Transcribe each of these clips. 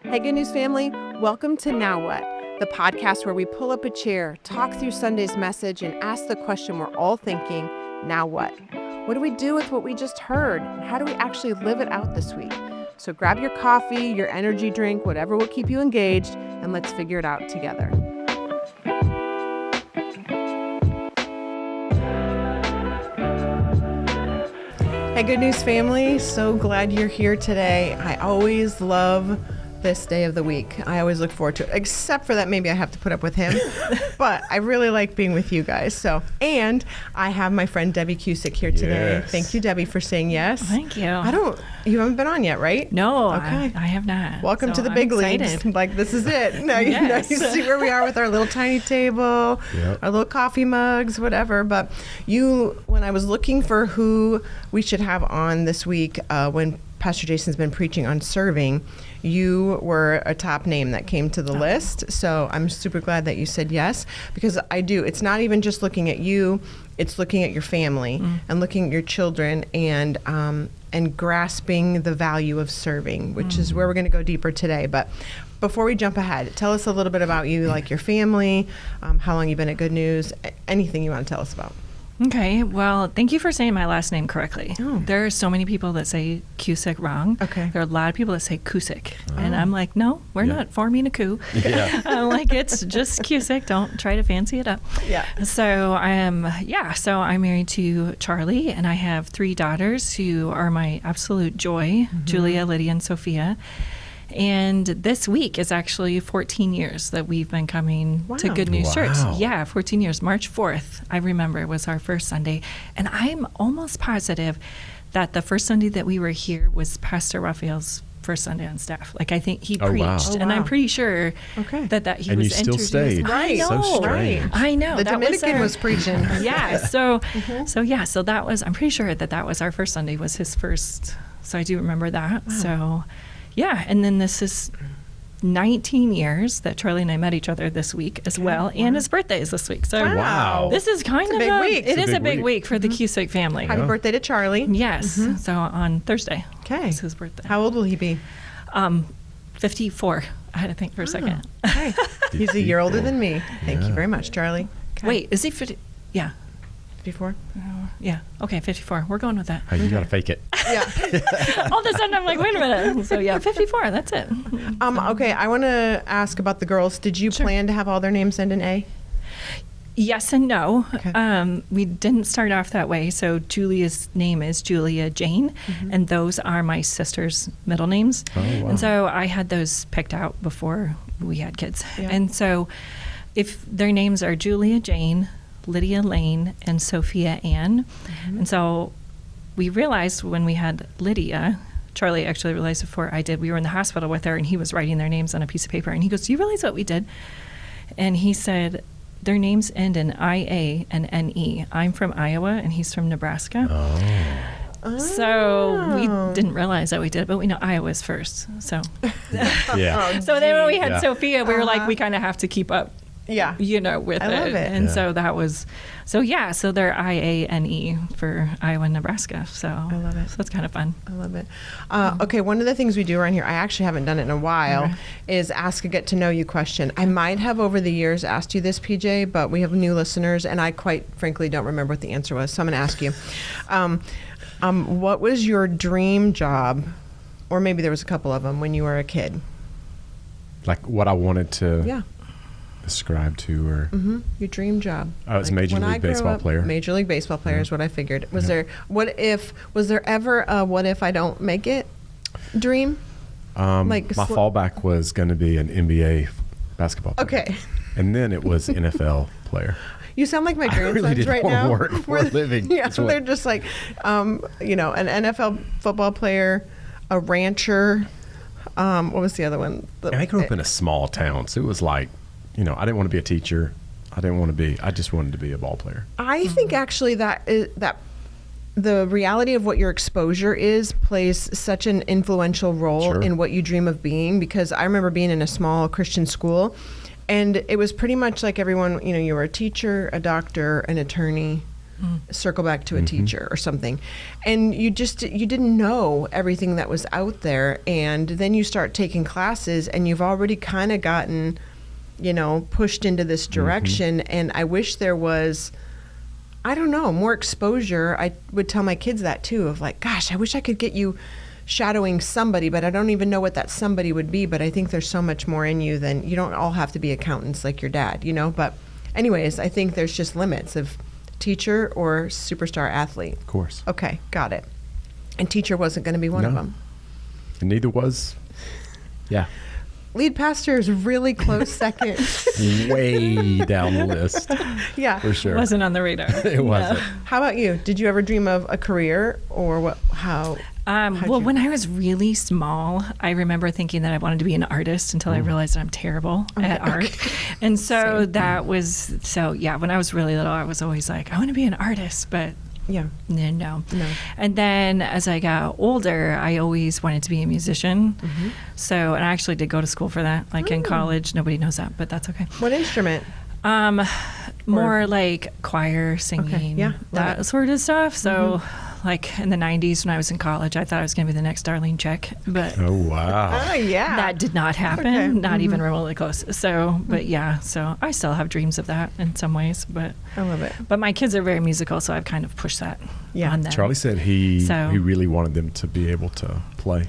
Hey, Good News family, welcome to Now What, the podcast where we pull up a chair, talk through Sunday's message, and ask the question we're all thinking, now what? What do we do with what we just heard? And how do we actually live it out this week? So grab your coffee, your energy drink, whatever will keep you engaged, and let's figure it out together. Hey, Good News family, so glad you're here today. I always love this day of the week. I always look forward to it, except for that maybe I have to put up with him. But I really like being with you guys. And I have my friend Debbie Cusick here today. Yes. Thank you, Debbie, for saying yes. Thank you. You haven't been on yet, right? No, Okay. I have not. Welcome to the I'm big excited. leagues. Like, this is it. Now you see where we are with our little tiny table, Yep. our little coffee mugs, whatever. But when I was looking for who we should have on this week, when Pastor Jason's been preaching on serving, you were a top name that came to the list. So I'm super glad that you said yes, because it's not even just looking at you, it's looking at your family and looking at your children and grasping the value of serving, which is where we're going to go deeper today. But before we jump ahead, tell us a little bit about you, like your family, how long you've been at Good News, anything you want to tell us about. Okay, well, thank you for saying my last name correctly. Oh. There are so many people that say Cusick wrong. Okay. There are a lot of people that say Cusick. And I'm like, no, we're Yeah. not forming a coup. Yeah. I'm like, it's just Cusick. Don't try to fancy it up. Yeah. So I'm married to Charlie, and I have 3 daughters who are my absolute joy, Julia, Lydia, and Sophia. And this week is actually 14 years that we've been coming to Wow. Good News Church. Wow. Yeah, 14 years. March 4th, I remember, was our first Sunday. And I'm almost positive that the first Sunday that we were here was Pastor Raphael's first Sunday on staff. Like, I think he Oh, preached. wow. Oh, And I'm wow. pretty sure Okay. that he And was you still introduced. stayed. Right. I So know. strange. I know. The That Dominican our- was preaching. Yeah. So that was, I'm pretty sure that was our first Sunday, was his first. So I do remember that. Wow. So, yeah. And then this is 19 years that Charlie and I met each other this week as well. And his birthday is this week. So Wow. this is kind It's a of big week. It It's is a a big big week for the Cusick family. Happy birthday to Charlie. Yes. So on Thursday. Okay. Is his birthday. How old will he be? 54. I had to think for a second. Okay. He's a year older than me. Thank you Yeah. very much, Charlie. Okay. Wait, is he 50? Yeah. 54? Yeah. Okay, 54. We're going with that. Hey, you got to fake it. Yeah. All of a sudden, I'm like, wait a minute. So, yeah, 54. That's it. Okay, I want to ask about the girls. Did you plan to have all their names end in A? Yes and no. Okay. We didn't start off that way. So Julia's name is Julia Jane, and those are my sister's middle names. Oh, wow. And so I had those picked out before we had kids. Yeah. And so if their names are Julia Jane, Lydia Lane, and Sophia Ann. And so we realized when we had Lydia, Charlie actually realized before I did, we were in the hospital with her, and he was writing their names on a piece of paper. And he goes, do you realize what we did? And he said, their names end in IA and NE. I'm from Iowa, and he's from Nebraska. So we didn't realize that we did, but we know Iowa's first. So, Yeah. so then when we had Yeah. Sophia, we were like, we kind of have to keep up, Yeah. with I love it. And Yeah. so that was, so they're IANE for Iowa and Nebraska. So I love it. So it's kind of fun. I love it. Okay, one of the things we do around here, I actually haven't done it in a while, is ask a get to know you question. I might have over the years asked you this, PJ, but we have new listeners, and I quite frankly don't remember what the answer was, so I'm going to ask you. What was your dream job, or maybe there was a couple of them, when you were a kid? Like what I wanted to Yeah. ascribe to, or Your dream job. Oh, it's Major when League I grew Baseball up, player. Major League Baseball player is what I figured. Was Yeah. there ever a what if I don't make it dream? like my fallback was going to be an NBA basketball player. Okay. And then it was NFL player. You sound like my I grandsons really didn't right want to now. work for a living. Yeah, That's what- they're just like, an NFL football player, a rancher. What was the other one? And I grew up in a small town, so it was like, I didn't want to be a teacher. I just wanted to be a ball player. I think actually that the reality of what your exposure is plays such an influential role Sure. in what you dream of being, because I remember being in a small Christian school, and it was pretty much like everyone, you were a teacher, a doctor, an attorney, circle back to a teacher or something. And you didn't know everything that was out there. And then you start taking classes and you've already kind of gotten, pushed into this direction. And I wish there was, I don't know, more exposure. I would tell my kids that too, of like, gosh, I wish I could get you shadowing somebody, but I don't even know what that somebody would be. But I think there's so much more in you than, you don't all have to be accountants like your dad, But anyways, I think there's just limits of teacher or superstar athlete. Of course. Okay, got it. And teacher wasn't going to be one of them. And neither was, Lead pastor is really close second. way down the list. Yeah. For sure. Wasn't on the radar. It wasn't. How about you? Did you ever dream of a career or what? Well, when I was really small, I remember thinking that I wanted to be an artist until I realized that I'm terrible at art. And so when I was really little, I was always like, I want to be an artist, but no. And then as I got older, I always wanted to be a musician. So, and I actually did go to school for that, like in college. Nobody knows that, but that's okay. What instrument? More like choir, singing, that sort of stuff. So like in the 90s when I was in college, I thought I was going to be the next Darlene Check, but Oh, wow. Oh, yeah. that did not happen, not even remotely close. So, but so I still have dreams of that in some ways, but I love it. But my kids are very musical, so I've kind of pushed that on them. Charlie said he really wanted them to be able to play.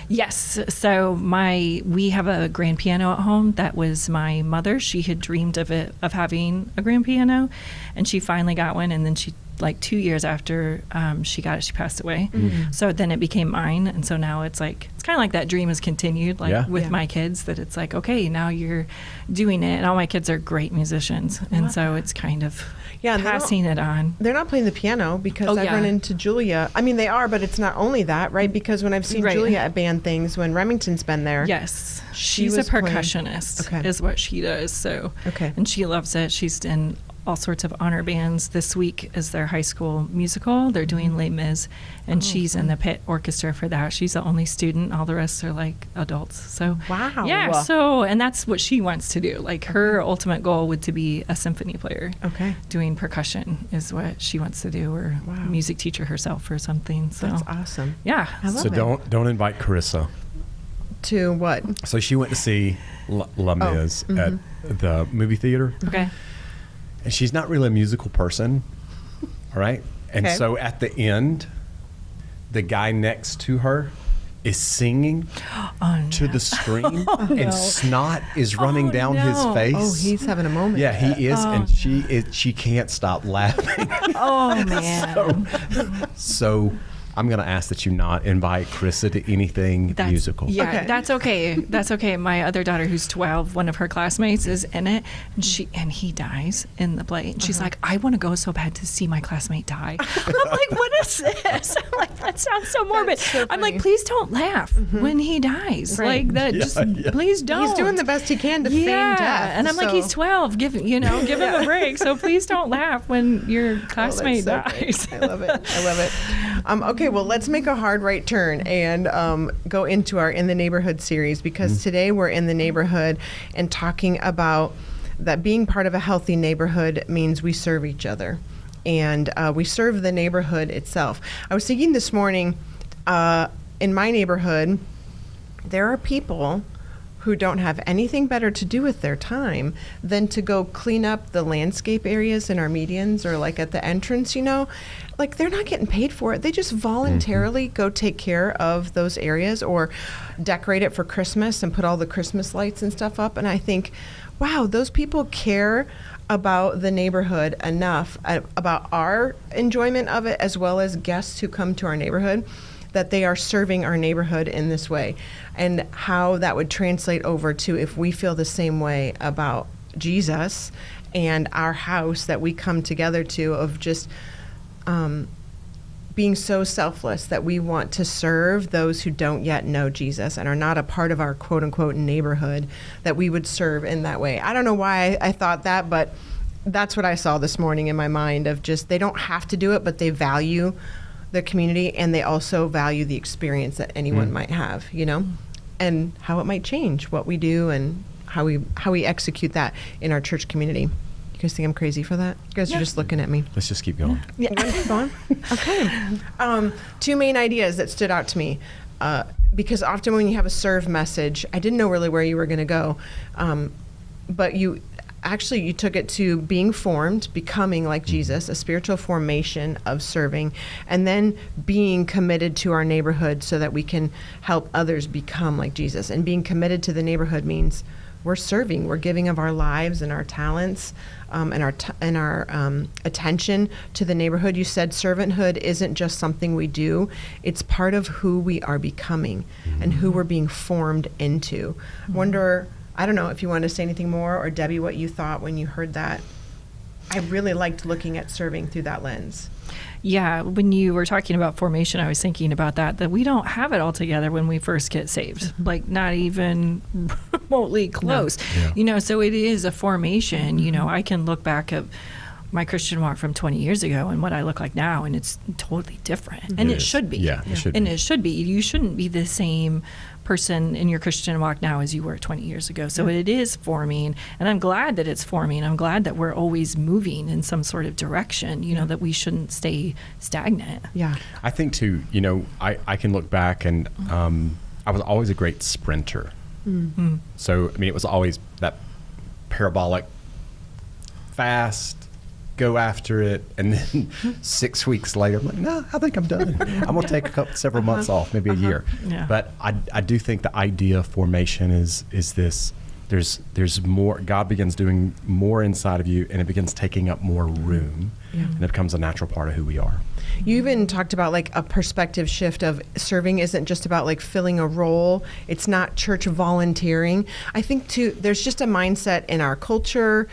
Yes. So we have a grand piano at home. That was my mother. She had dreamed of having a grand piano, and she finally got one. And then like 2 years after she got it, she passed away. So then it became mine. And so now it's kind of like that dream has continued, with my kids, that it's like, okay, now you're doing it. And all my kids are great musicians. And so it's kind of passing it on. They're not playing the piano because I've run into Julia. I mean, they are, but it's not only that, right? Because when I've seen Julia at band things, when Remington's been there. Yes. She's a percussionist is what she does. So, and she loves it. She's in all sorts of honor bands. This week is their high school musical. They're doing Les Mis, and she's in the pit orchestra for that. She's the only student. All the rest are like adults. So wow. Yeah. So, and that's what she wants to do. Like her ultimate goal would to be a symphony player. Okay. Doing percussion is what she wants to do, or music teacher herself or something. So that's awesome. Yeah. I love it. Don't invite Carissa. To what? So she went to see Les Mis at the movie theater. Okay. And she's not really a musical person, all right? And so at the end, the guy next to her is singing to the screen, and snot is running down his face. Oh, he's having a moment. Yeah, he is, and she can't stop laughing. Oh, man. So I'm going to ask that you not invite Carissa to anything musical. Yeah, that's okay. That's okay. My other daughter, who's 12, one of her classmates is in it, and he dies in the play. And she's like, I want to go so bad to see my classmate die. I'm like, what is this? I'm like, that sounds so morbid. So I'm like, please don't laugh when he dies. Right. Like that. Please don't. He's doing the best he can to feign death. And I'm like, he's 12. Give him a break. So please don't laugh when your classmate dies. I love it. I love it. Okay, well, let's make a hard right turn and go into our In the Neighborhood series, because today we're in the neighborhood and talking about that being part of a healthy neighborhood means we serve each other, and we serve the neighborhood itself. I was thinking this morning, in my neighborhood, there are people who don't have anything better to do with their time than to go clean up the landscape areas in our medians or like at the entrance, like they're not getting paid for it. They just voluntarily go take care of those areas or decorate it for Christmas and put all the Christmas lights and stuff up. And I think, wow, those people care about the neighborhood enough, about our enjoyment of it, as well as guests who come to our neighborhood, that they are serving our neighborhood in this way, and how that would translate over to if we feel the same way about Jesus and our house that we come together to, of just being so selfless that we want to serve those who don't yet know Jesus and are not a part of our quote unquote neighborhood, that we would serve in that way. I don't know why I thought that, but that's what I saw this morning in my mind, of just, they don't have to do it, but they value the community, and they also value the experience that anyone might have, and how it might change what we do and how we execute that in our church community. You guys think I'm crazy for that? You guys are just looking at me. Let's just keep going. Yeah. Keep going. Okay. Two main ideas that stood out to me. Because often when you have a serve message, I didn't know really where you were going to go. But you took it to being formed, becoming like Jesus, a spiritual formation of serving, and then being committed to our neighborhood so that we can help others become like Jesus. And being committed to the neighborhood means we're serving, we're giving of our lives and our talents and our attention to the neighborhood. You said servanthood isn't just something we do, it's part of who we are becoming and who we're being formed into. I don't know if you want to say anything more, or Debbie, what you thought when you heard that. I really liked looking at serving through that lens. Yeah, when you were talking about formation, I was thinking about that we don't have it all together when we first get saved, like not even remotely close. No. Yeah. So it is a formation. I can look back at my Christian walk from 20 years ago and what I look like now, and it's totally different. And it should be. Yeah, it should be. And it should be. You shouldn't be the same person in your Christian walk now as you were 20 years ago. So it is forming, and I'm glad that it's forming. I'm glad that we're always moving in some sort of direction, that we shouldn't stay stagnant. Yeah. I think too, I can look back and I was always a great sprinter. Mm-hmm. So, it was always that parabolic, fast, go after it, and then 6 weeks later, I'm like, no, I think I'm done. I'm going to take several months off, maybe a year. Yeah. But I do think the idea of formation is this. There's more. God begins doing more inside of you, and it begins taking up more room, and it becomes a natural part of who we are. You even talked about like a perspective shift of serving isn't just about like filling a role. It's not church volunteering. I think too, there's just a mindset in our culture,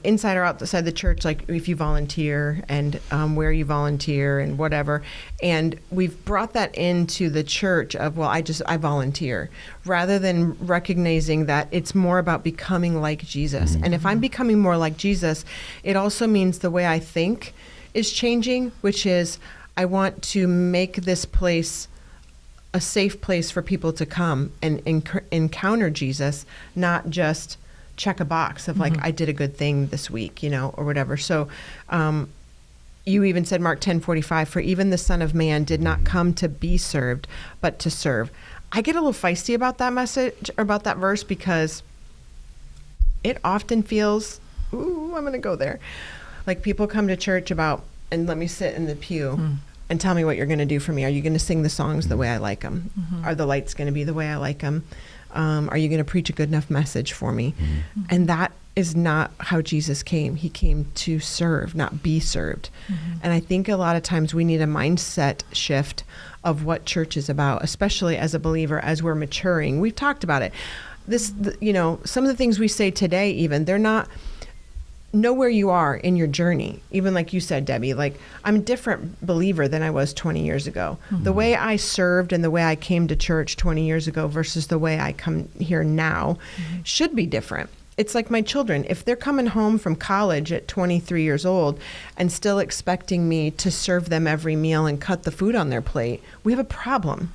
inside or outside the church, like if you volunteer and where you volunteer and whatever. And we've brought that into the church of, well, I volunteer, rather than recognizing that it's more about becoming like Jesus. Mm-hmm. And if I'm becoming more like Jesus, it also means the way I think is changing, which is I want to make this place a safe place for people to come and encounter Jesus, not just check a box of like, I did a good thing this week, or whatever. So you even said Mark 10:45, for even the Son of Man did not come to be served, but to serve. I get a little feisty about that message, or about that verse, because it often feels, I'm going to go there. Like people come to church and let me sit in the pew and tell me what you're going to do for me. Are you going to sing the songs the way I like them? Mm-hmm. Are the lights going to be the way I like them? Are you going to preach a good enough message for me? Mm-hmm. And that is not how Jesus came. He came to serve, not be served. Mm-hmm. And I think a lot of times we need a mindset shift of what church is about, especially as a believer, as we're maturing. We've talked about it. Some of the things we say today, even, they're not. Know where you are in your journey. Even like you said, Debbie, like I'm a different believer than I was 20 years ago. Mm-hmm. The way I served and the way I came to church 20 years ago versus the way I come here now should be different. It's like my children. If they're coming home from college at 23 years old and still expecting me to serve them every meal and cut the food on their plate, we have a problem,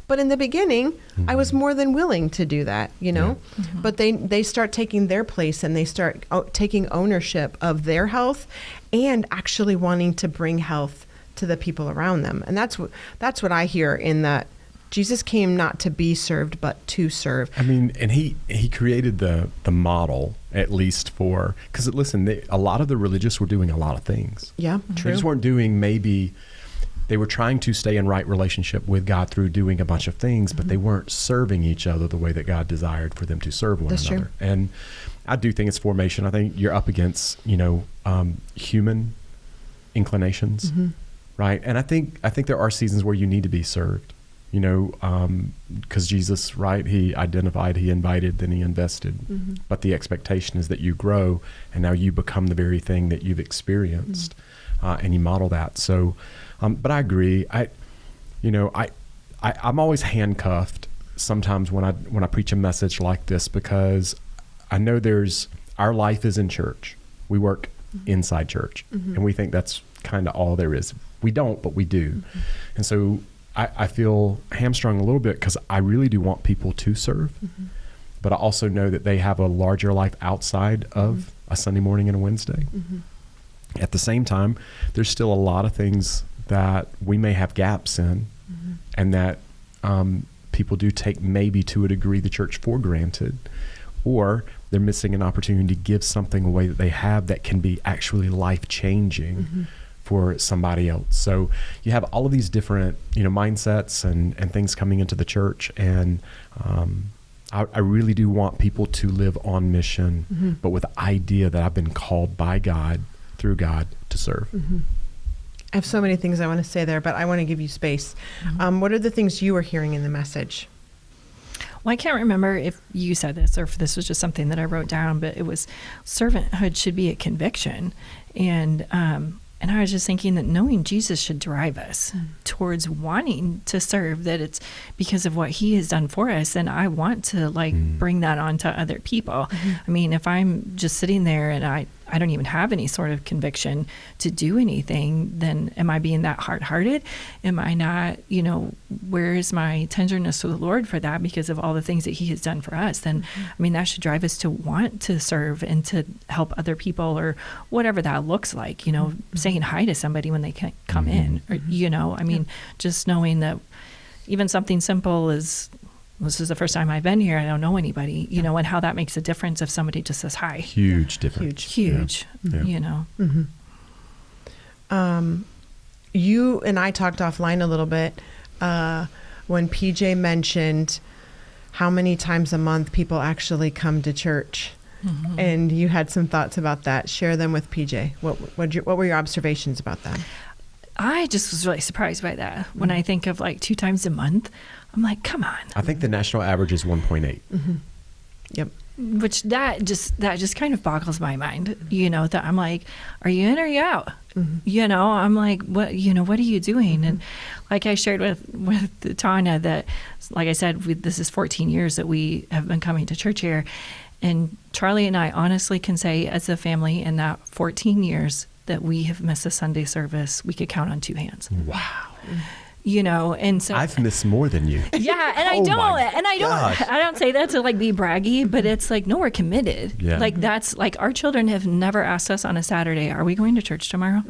But in the beginning, I was more than willing to do that, Yeah. Mm-hmm. But they start taking their place and they start taking ownership of their health and actually wanting to bring health to the people around them. And that's what I hear in that. Jesus came not to be served, but to serve. And he created the model, at least for, because listen, a lot of the religious were doing a lot of things. Yeah, true. They just weren't doing, they were trying to stay in right relationship with God through doing a bunch of things, but they weren't serving each other the way that God desired for them to serve one another. True. And I do think it's formation. I think you're up against, human inclinations, right? And I think there are seasons where you need to be served. Because Jesus, right, he identified, he invited, then he invested. Mm-hmm. But the expectation is that you grow and now you become the very thing that you've experienced, and you model that. So, but I agree. I'm always handcuffed sometimes when I preach a message like this, because I know our life is in church. We work inside church, and we think that's kind of all there is. We don't, but we do. And so I feel hamstrung a little bit because I really do want people to serve, but I also know that they have a larger life outside of a Sunday morning and a Wednesday. At the same time, there's still a lot of things that we may have gaps in, and that people do take maybe to a degree the church for granted, or they're missing an opportunity to give something away that they have that can be actually life-changing for somebody else. So you have all of these different, mindsets and things coming into the church, and I really do want people to live on mission, but with the idea that I've been called by God, through God, to serve. I have so many things I want to say there, but I want to give you space. What are the things you were hearing in the message? Well, I can't remember if you said this or if this was just something that I wrote down, but it was servanthood should be a conviction. And I was just thinking that knowing Jesus should drive us towards wanting to serve, that it's because of what he has done for us. And I want to bring that on to other people. I mean, if I'm just sitting there and I don't even have any sort of conviction to do anything, then am I being that hard-hearted? Am I not, where is my tenderness to the Lord for that because of all the things that he has done for us? Then, I mean, that should drive us to want to serve and to help other people, or whatever that looks like, saying hi to somebody when they can't come in, or, I mean, just knowing that even something simple as, this is the first time I've been here, I don't know anybody, and how that makes a difference if somebody just says hi. Huge difference. Huge. Yeah. You and I talked offline a little bit when PJ mentioned how many times a month people actually come to church. And you had some thoughts about that. Share them with PJ. What were your observations about that? I just was really surprised by that. When I think of 2 times a month, I'm like, come on. I think the national average is 1.8. Yep. Which that just kind of boggles my mind, that I'm like, are you in or are you out? I'm like, what are you doing? And like I shared with Tanya that, like I said, this is 14 years that we have been coming to church here. And Charlie and I honestly can say as a family in that 14 years that we have missed a Sunday service, we could count on 2 hands. Wow. And so I've missed more than you. Yeah, and I don't say that to be braggy, but it's no, we're committed. Yeah. That's our children have never asked us on a Saturday, are we going to church tomorrow?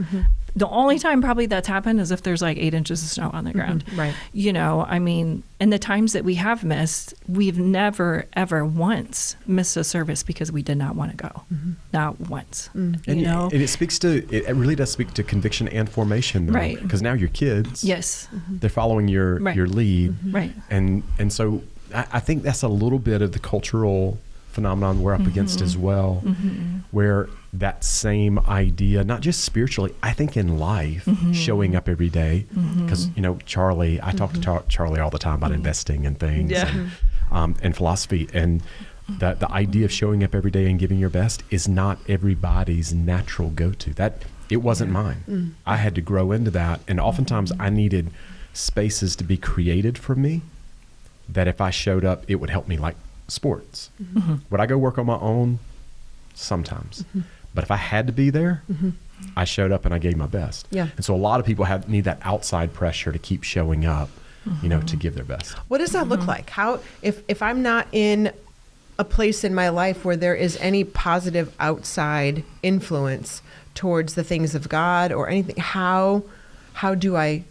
The only time probably that's happened is if there's 8 inches of snow on the ground. Right. I mean, and the times that we have missed, we've never, ever once missed a service because we did not want to go. Not once. And it really does speak to conviction and formation, though. Right. Because now your kids, yes, they're following your lead. Right. And so I think that's a little bit of the cultural phenomenon we're up against as well, where that same idea, not just spiritually, I think in life, showing up every day, because Charlie, I talk to Charlie all the time about investing and things, and philosophy, and the idea of showing up every day and giving your best is not everybody's natural go-to. That it wasn't mine. I had to grow into that, and oftentimes I needed spaces to be created for me that if I showed up, it would help me, like sports. Would I go work on my own? Sometimes. But if I had to be there, I showed up and I gave my best. Yeah. And so a lot of people need that outside pressure to keep showing up, to give their best. What does that look like? How, if I'm not in a place in my life where there is any positive outside influence towards the things of God or anything, how do I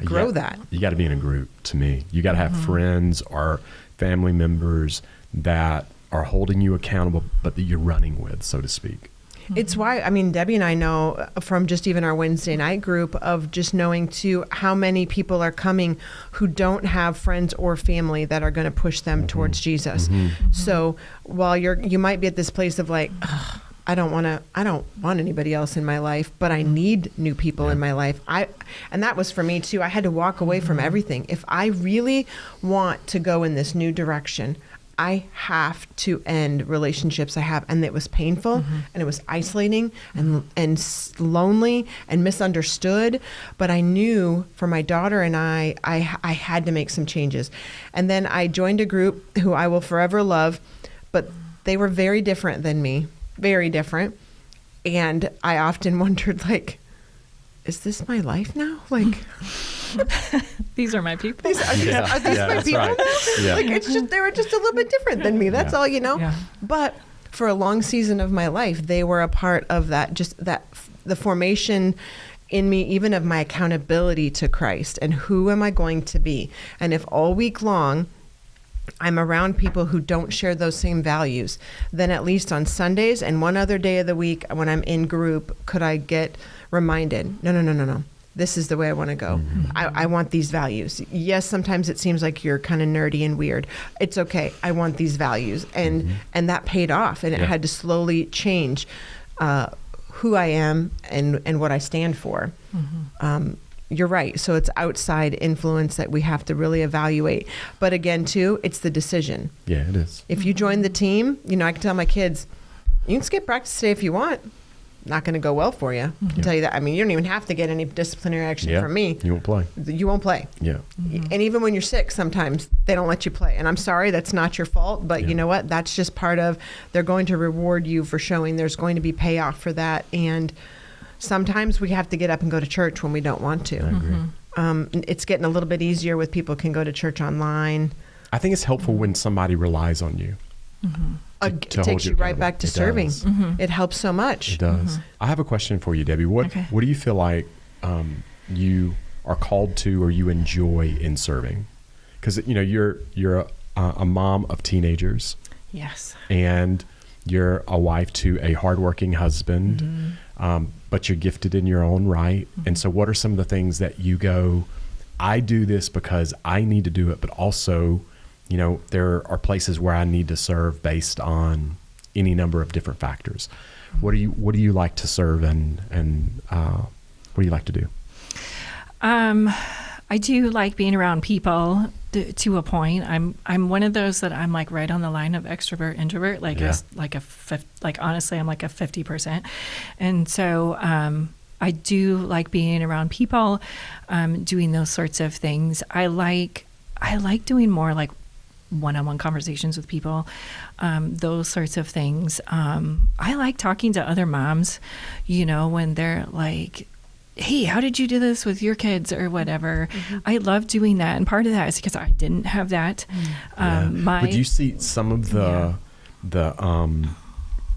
grow that? You got to be in a group, to me. You got to have friends or family members that are holding you accountable, but that you're running with, so to speak. It's why, Debbie and I know from just even our Wednesday night group of just knowing too how many people are coming who don't have friends or family that are going to push them towards Jesus. So while you might be at this place of I don't want anybody else in my life, but I need new people in my life. And that was for me too. I had to walk away from everything. If I really want to go in this new direction, I have to end relationships I have. And it was painful and it was isolating and lonely and misunderstood. But I knew for my daughter and I had to make some changes. And then I joined a group who I will forever love, but they were very different than me, very different. And I often wondered, is this my life now? These are my people. Are these my people now? Yeah. It's just, they were just a little bit different than me. That's all, Yeah. But for a long season of my life, they were a part of that, the formation in me, even of my accountability to Christ and who am I going to be. And if all week long I'm around people who don't share those same values, then at least on Sundays and one other day of the week when I'm in group, could I get reminded, no. This is the way I want to go. I want these values. Yes, sometimes it seems like you're kind of nerdy and weird. It's okay. I want these values. And that paid off. And it had to slowly change who I am and what I stand for. You're right. So it's outside influence that we have to really evaluate. But again, too, it's the decision. Yeah, it is. If you join the team, I can tell my kids, you can skip practice today if you want. Not going to go well for you. I'll tell you that. I mean, you don't even have to get any disciplinary action from me. You won't play. You won't play. Yeah. And even when you're sick, sometimes they don't let you play. And I'm sorry, that's not your fault. But you know what? That's just part of, they're going to reward you for showing there's going to be payoff for that. And sometimes we have to get up and go to church when we don't want to. I agree. It's getting a little bit easier with people can go to church online. I think it's helpful when somebody relies on you. It takes you right back to serving. It helps so much. It does. I have a question for you, Debbie. What do you feel like you are called to or you enjoy in serving? Because you're a mom of teenagers. Yes. And you're a wife to a hardworking husband, but you're gifted in your own right. And so what are some of the things that you go, I do this because I need to do it, but also there are places where I need to serve based on any number of different factors. What do you like to serve and what do you like to do? I do like being around people to a point. I'm one of those that I'm like right on the line of extrovert introvert. Honestly, I'm like a 50%. And so I do like being around people, doing those sorts of things. I like doing more like one-on-one conversations with people, those sorts of things. I like talking to other moms, when they're like, hey, how did you do this with your kids or whatever? I love doing that. And part of that is because I didn't have that. Would you see some of the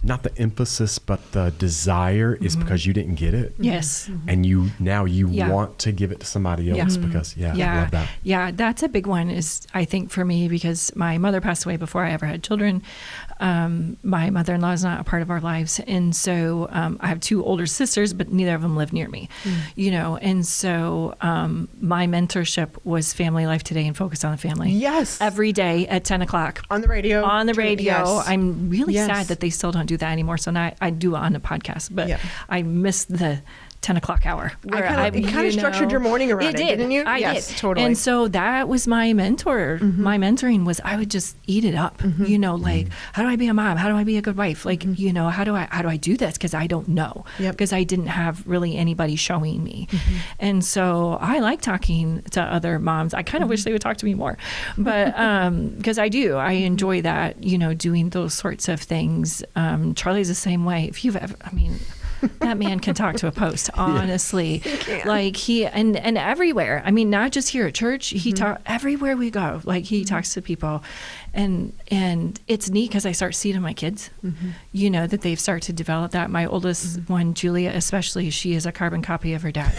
not the emphasis, but the desire is because you didn't get it. Yes. And you want to give it to somebody else because, I love that. Yeah, that's a big one is, I think, for me, because my mother passed away before I ever had children. My mother-in-law is not a part of our lives. And so I have two older sisters, but neither of them live near me, And so my mentorship was Family Life Today and Focus on the Family. Yes. Every day at 10 o'clock. On the radio. Yes. I'm really sad that they still don't do that anymore. So now I do it on the podcast, but I missed the 10 o'clock hour. It kind of structured your morning around it, didn't you? I did. Totally. And so that was my mentor. My mentoring was, I would just eat it up, like, how do I be a mom? How do I be a good wife? Like, how do I do this? Because I don't know. Because I didn't have really anybody showing me. And so I like talking to other moms. I kind of wish they would talk to me more, but because I do. I enjoy that, doing those sorts of things. Charlie's the same way. If you've ever, that man can talk to a post, honestly. Like and everywhere. Not just here at church. He talk everywhere we go. Like he talks to people, and it's neat because I start seeing my kids. That they've started to develop that. My oldest one, Julia, especially, she is a carbon copy of her dad,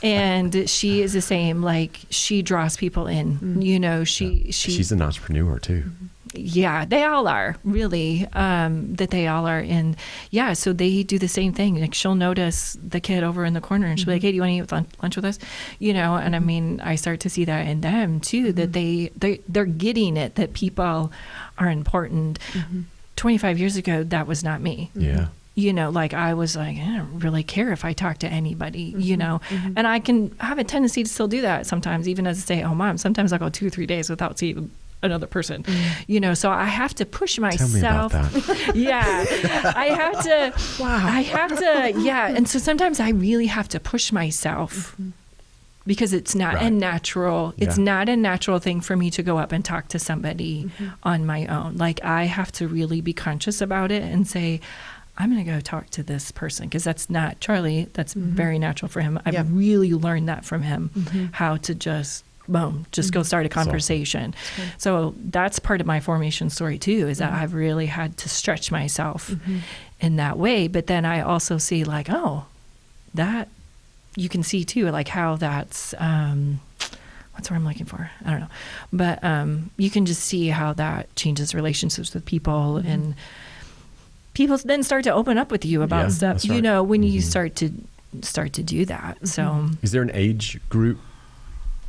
and she is the same. Like she draws people in. She's an entrepreneur too. Yeah, they all are, really, that they all are. And so they do the same thing. Like she'll notice the kid over in the corner and she'll be like, hey, do you want to eat lunch with us? And I start to see that in them too, that they're getting it, that people are important. 25 years ago, that was not me. Yeah. I was like, I don't really care if I talk to anybody, and I can have a tendency to still do that sometimes, even as a stay-at-home mom. Sometimes I'll go 2 or 3 days without seeing another person, so I have to push myself. Tell me about that. I have to. Wow. I have to. Yeah. And so sometimes I really have to push myself because it's not a natural. It's not a natural thing for me to go up and talk to somebody on my own. Like I have to really be conscious about it and say, I'm going to go talk to this person, because that's not Charlie. That's very natural for him. I've really learned that from him, how to just boom, just go start a conversation. So that's part of my formation story too, is that I've really had to stretch myself in that way. But then I also see like, oh, that you can see too, like how that's, what's what I'm looking for? I don't know. But you can just see how that changes relationships with people, and people then start to open up with you about stuff, you know, when you start to do that. So is there an age group?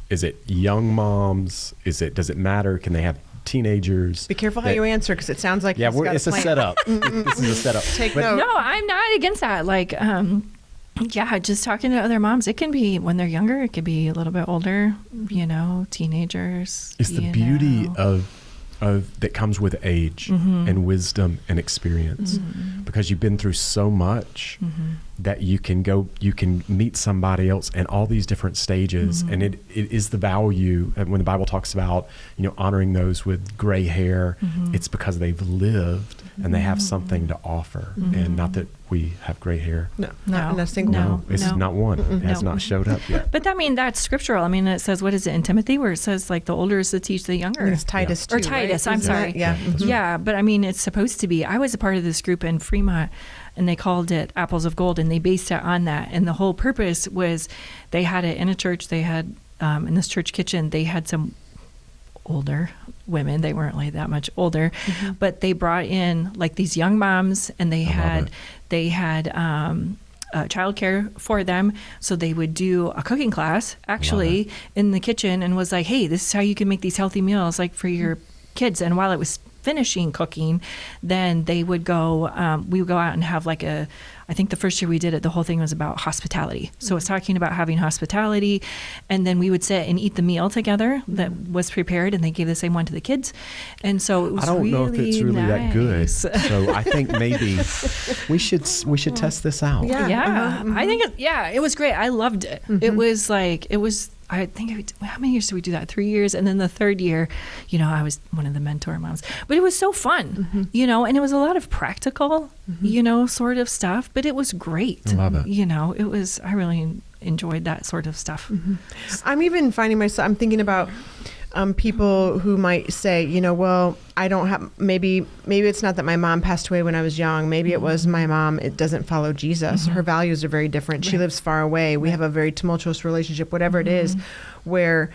Is it young moms? Does it matter? Can they have teenagers? Be careful how you answer, because it sounds like it's a setup. This is a setup. Take note. No, I'm not against that. Like, yeah, just talking to other moms. It can be when they're younger. It could be a little bit older, you know, teenagers. It's the beauty of that comes with age and wisdom and experience, because you've been through so much that you can meet somebody else in all these different stages. And it is the value when the Bible talks about, you know, honoring those with gray hair. It's because they've lived and they have something to offer. And not that we have gray hair. No, not a single one. No, it's not one. It has not showed up yet. But I mean, that's scriptural. I mean, it says, what is it in Timothy, where it says like the older is to teach the younger? It's Titus too, or Titus. right? I'm sorry. Yeah. Yeah, but I mean, it's supposed to be. I was a part of this group in Fremont, and they called it Apples of Gold, and they based it on that. And the whole purpose was, they had it in a church. They had in this church kitchen, they had some older women. They weren't like that much older, but they brought in like these young moms, and they had childcare for them. So they would do a cooking class actually in the kitchen, and was like, hey, this is how you can make these healthy meals like for your kids. And while it was finishing cooking, then they would go, we would go out and have like I think the first year we did it, the whole thing was about hospitality. So it's talking about having hospitality, and then we would sit and eat the meal together that was prepared, and they gave the same one to the kids. And so it was I don't know if it's really that good. nice. So I think maybe we should test this out. Yeah. I think it was great. I loved it. It was like, I think, how many years did we do that? 3 years. And then the third year, you know, I was one of the mentor moms. But it was so fun, you know, and it was a lot of practical, you know, sort of stuff. But it was great. I love it. You know, I really enjoyed that sort of stuff. I'm even finding myself, I'm thinking about people who might say, you know, well, I don't have, maybe it's not that my mom passed away when I was young. Maybe it was my mom, it doesn't follow Jesus. Her values are very different. She lives far away. We have a very tumultuous relationship, whatever it is, where,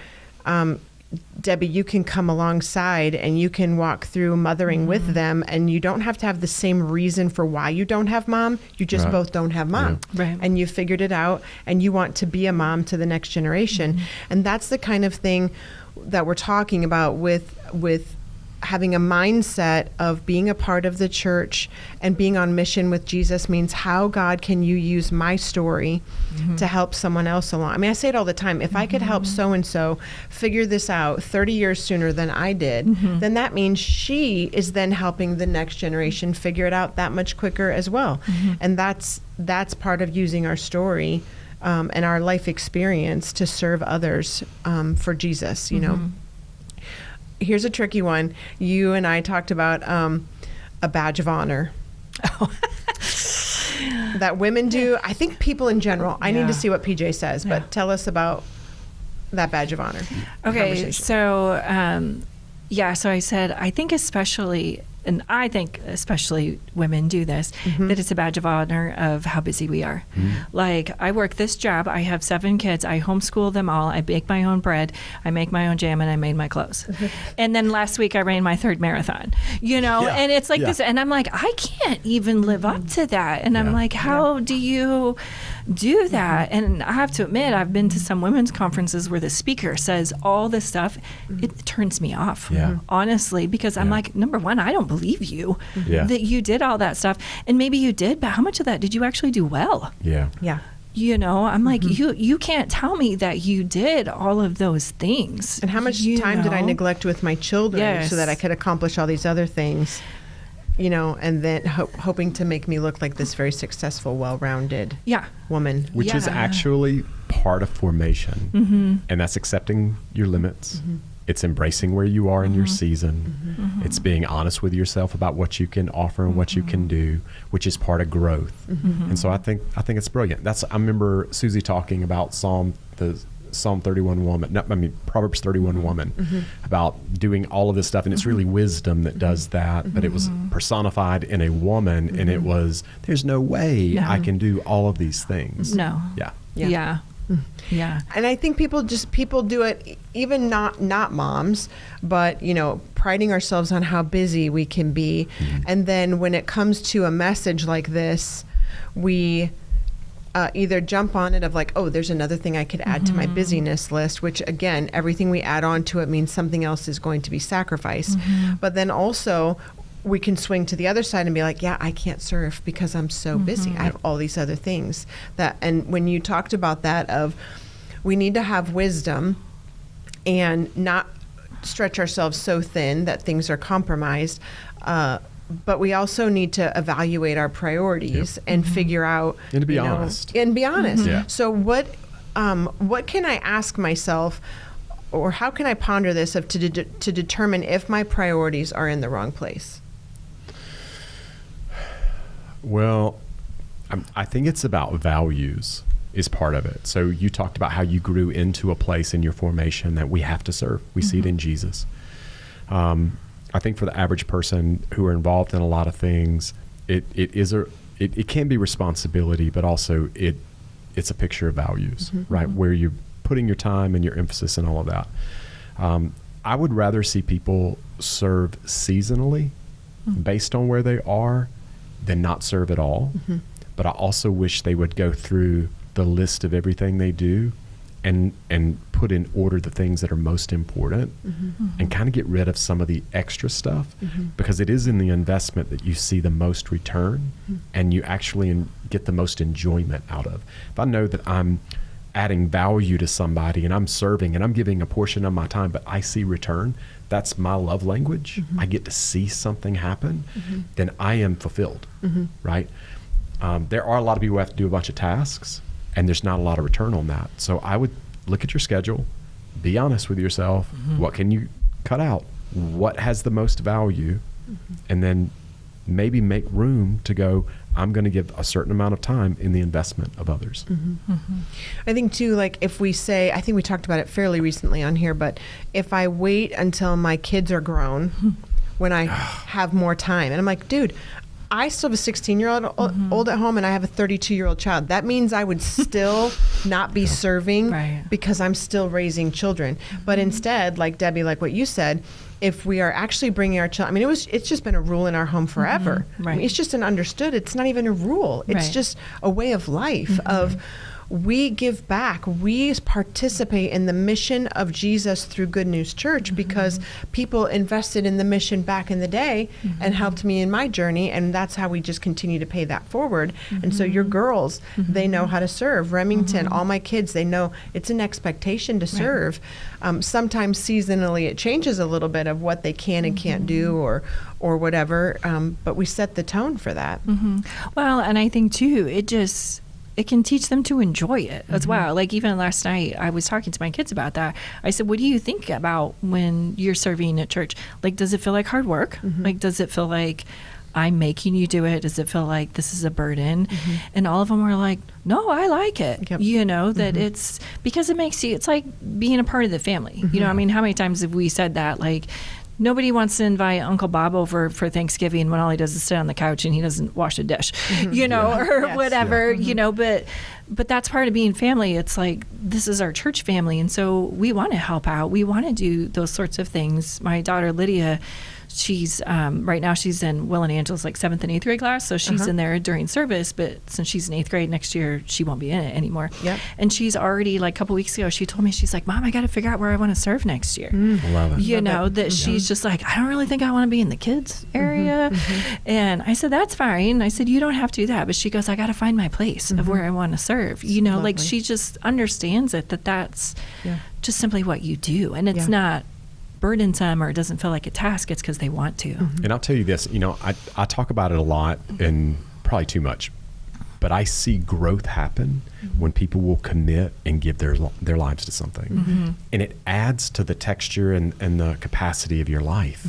Debbie, you can come alongside and you can walk through mothering with them, and you don't have to have the same reason for why you don't have mom. You just both don't have mom. Right. And you figured it out, and you want to be a mom to the next generation. And that's the kind of thing that we're talking about with having a mindset of being a part of the church and being on mission with Jesus means, how, God, can you use my story to help someone else along? I mean, I say it all the time. If I could help so-and-so figure this out 30 years sooner than I did, then that means she is then helping the next generation figure it out that much quicker as well. And that's part of using our story and our life experience to serve others for Jesus, you know. Here's a tricky one. You and I talked about a badge of honor that women do. I think people in general. I need to see what PJ says, but tell us about that badge of honor. Okay, so so I said, I think especially women do this, that it's a badge of honor of how busy we are. Like, I work this job, I have 7 kids, I homeschool them all, I bake my own bread, I make my own jam, and I made my clothes. And then last week I ran my 3rd marathon, you know, and it's like this, and I'm like, I can't even live up to that. And I'm like, how do you do that? And I have to admit, I've been to some women's conferences where the speaker says all this stuff. It turns me off, honestly, because I'm like, number one, I don't believe you that you did all that stuff. And maybe you did, but how much of that did you actually do well? Yeah. You know, I'm like, you can't tell me that you did all of those things. And how much time did I neglect with my children so that I could accomplish all these other things? You know, and then hoping to make me look like this very successful, well-rounded woman. Which is actually part of formation. And that's accepting your limits. It's embracing where you are in your season. It's being honest with yourself about what you can offer and what you can do, which is part of growth. And so I think it's brilliant. I remember Susie talking about Psalm Psalm 31 woman, no, I mean, Proverbs 31 woman about doing all of this stuff. And it's really wisdom that does that. But it was personified in a woman, and it was, there's no way I can do all of these things. No. Yeah. Yeah. Yeah. And I think people do it, even not moms, but, priding ourselves on how busy we can be. And then when it comes to a message like this, we either jump on it of like, oh, there's another thing I could add to my busyness list, which again, everything we add on to it means something else is going to be sacrificed. But then also we can swing to the other side and be like, yeah, I can't serve because I'm so busy. I have all these other things and when you talked about that of we need to have wisdom and not stretch ourselves so thin that things are compromised, but we also need to evaluate our priorities and figure out And to be honest. And be honest. Yeah. So what can I ask myself, or how can I ponder this to determine if my priorities are in the wrong place? Well, I think it's about values is part of it. So you talked about how you grew into a place in your formation that we have to serve. We see it in Jesus. I think for the average person who are involved in a lot of things, it can be responsibility, but also it's a picture of values, right? Where you're putting your time and your emphasis and all of that. I would rather see people serve seasonally based on where they are than not serve at all. But I also wish they would go through the list of everything they do and put in order the things that are most important and kind of get rid of some of the extra stuff because it is in the investment that you see the most return and you actually get the most enjoyment out of. If I know that I'm adding value to somebody and I'm serving and I'm giving a portion of my time, but I see return, that's my love language. I get to see something happen, then I am fulfilled, right? There are a lot of people who have to do a bunch of tasks and there's not a lot of return on that. So I would look at your schedule, be honest with yourself. What can you cut out? What has the most value? And then maybe make room to go, I'm going to give a certain amount of time in the investment of others. I think too, like if we say, I think we talked about it fairly recently on here, but if I wait until my kids are grown when I have more time, and I'm like, dude, I still have a 16-year-old old at home and I have a 32-year-old child. That means I would still not be serving because I'm still raising children. But instead, like Debbie, like what you said, if we are actually bringing our children, I mean, it's just been a rule in our home forever. I mean, it's just an understood, it's not even a rule. It's just a way of life of we give back. We participate in the mission of Jesus through Good News Church because people invested in the mission back in the day and helped me in my journey, and that's how we just continue to pay that forward. And so your girls, they know how to serve. Remington, all my kids, they know it's an expectation to serve. Sometimes seasonally it changes a little bit of what they can and can't do or whatever, but we set the tone for that. Well, and I think too, it can teach them to enjoy it as well. Like even last night, I was talking to my kids about that. I said, what do you think about when you're serving at church? Like, does it feel like hard work? Like, does it feel like I'm making you do it? Does it feel like this is a burden? And all of them were like, no, I like it. You know, that it's because it makes you, it's like being a part of the family. You know, I mean, how many times have we said that? Like, nobody wants to invite Uncle Bob over for Thanksgiving when all he does is sit on the couch and he doesn't wash a dish, you know, or whatever, you know, but that's part of being family. It's like, this is our church family. And so we want to help out. We want to do those sorts of things. My daughter, Lydia, she's right now she's in Will and Angela's like 7th and 8th grade class. So she's in there during service, but since she's in 8th grade next year, she won't be in it anymore. And she's already like a couple weeks ago, she told me, she's like, Mom, I got to figure out where I want to serve next year. Love it. You know, that she's just like, I don't really think I want to be in the kids area. And I said, that's fine. I said, you don't have to do that. But she goes, I got to find my place of where I want to serve. You know, like she just understands it, that's just simply what you do. And it's not burdensome or it doesn't feel like a task. It's because they want to. And I'll tell you this, you know, I talk about it a lot and probably too much, but I see growth happen when people will commit and give their lives to something. And it adds to the texture and the capacity of your life.